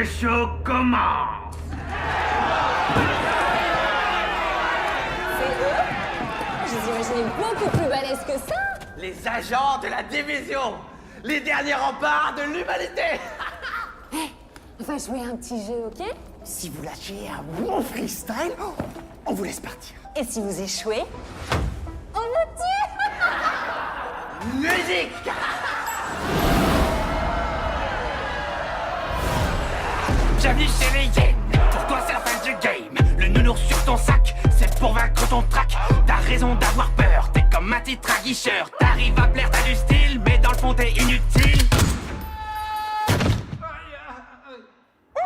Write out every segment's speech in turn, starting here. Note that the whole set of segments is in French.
le show commence. C'est eux? Je les imaginais beaucoup plus balèzes que ça. Les agents de la division, les derniers remparts de l'humanité. On va jouer un petit jeu, ok? Si vous lâchez un bon freestyle, on vous laisse partir. Et si vous échouez, on vous tue. Musique. Bienvenue chez les Yen. Pour toi c'est la fin du game. Le nounours sur ton sac, c'est pour vaincre ton trac. T'as raison d'avoir peur, t'es comme un titre aguicheur. T'arrives à plaire, t'as du style, mais dans le fond t'es inutile.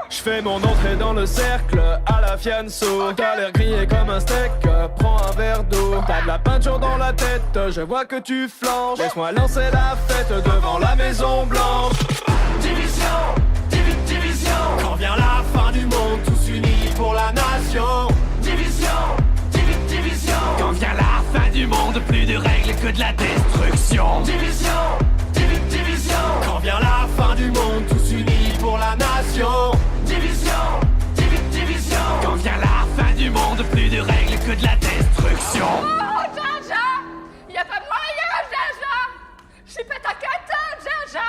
Je fais mon entrée dans le cercle à la fianso. T'as l'air grillé comme un steak, prends un verre d'eau. T'as de la peinture dans la tête, je vois que tu flanches. Laisse-moi lancer la fête devant la Maison Blanche. Division, division. Quand vient la fin du monde, tous unis pour la nation. Division, division. Quand vient la fin du monde, plus de règles que de la destruction. Division, division. Quand vient la fin du monde, tous unis pour la nation. Division, division. Quand vient la fin du monde, plus de règles que de la destruction. Oh, Jaja! Y'a pas moyen, Jaja! J'suis pas ta cata, Jaja!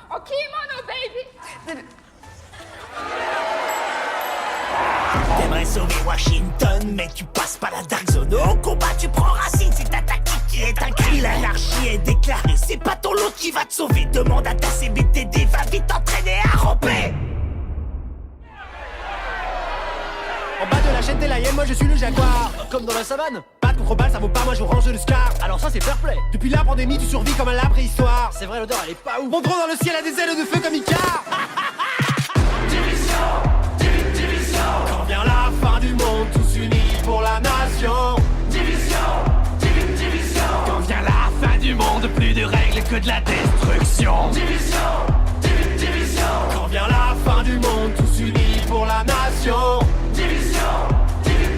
En kimono, baby! T'aimerais sauver Washington, mais tu passes pas la Dark Zone. Au combat, tu prends racine, c'est ta tactique qui est un cri. L'anarchie est déclarée, c'est pas ton lot qui va te sauver. Demande à ta CBTD, va vite t'entraîner à ramper. En bas de la chaîne, t'es la hyène, moi je suis le jaguar. Comme dans la savane, balle contre balle, ça vaut pas, moi je range le scar. Alors ça c'est fair play. Depuis la pandémie, tu survis comme à la préhistoire. C'est vrai, l'odeur elle est pas ouf. Mon drone dans le ciel a des ailes de feu comme Icar. Division, division. Quand vient la fin du monde, tous unis pour la nation. Division, division. Quand vient la fin du monde, plus de règles que de la destruction. Division, division. Quand vient la fin du monde, tous unis pour la nation. Division,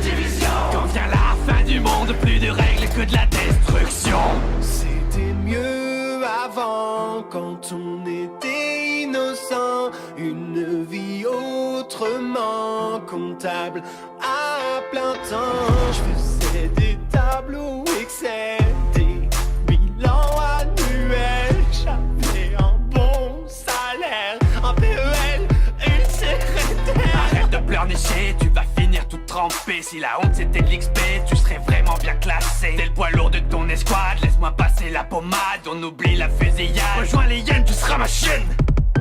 division. Quand vient la fin du monde, plus de règles que de la destruction. C'était mieux avant, quand on était innocent. Une vie autrement comptable à plein temps. Je faisais des tableaux Excel, des bilans annuels. J'avais un bon salaire, un PEL, une secrétaire. Arrête de pleurnicher, tu vas finir tout trempé. Si la honte c'était de l'XP, tu serais vraiment bien classé. T'es le poids lourd de ton escouade, laisse-moi passer la pommade. On oublie la fusillade, rejoins les hyènes, tu seras ma chienne.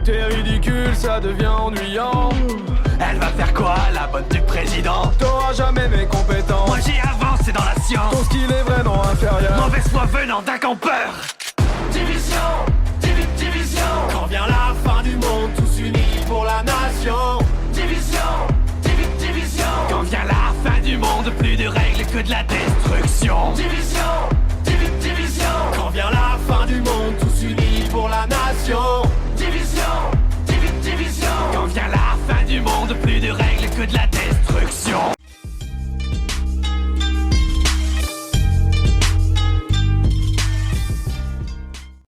T'es ridicule, ça devient ennuyant. Elle va faire quoi, la bonne du président? T'auras jamais mes compétences. Moi j'ai avancé dans la Ton science. skill est vraiment inférieur. Mauvaise foi venant d'un campeur. Division, division. Quand vient la fin du monde, tous unis pour la nation. Division, division. Quand vient la fin du monde, plus de règles que de la destruction. Division, division. Quand vient la fin du monde, tous unis pour la nation.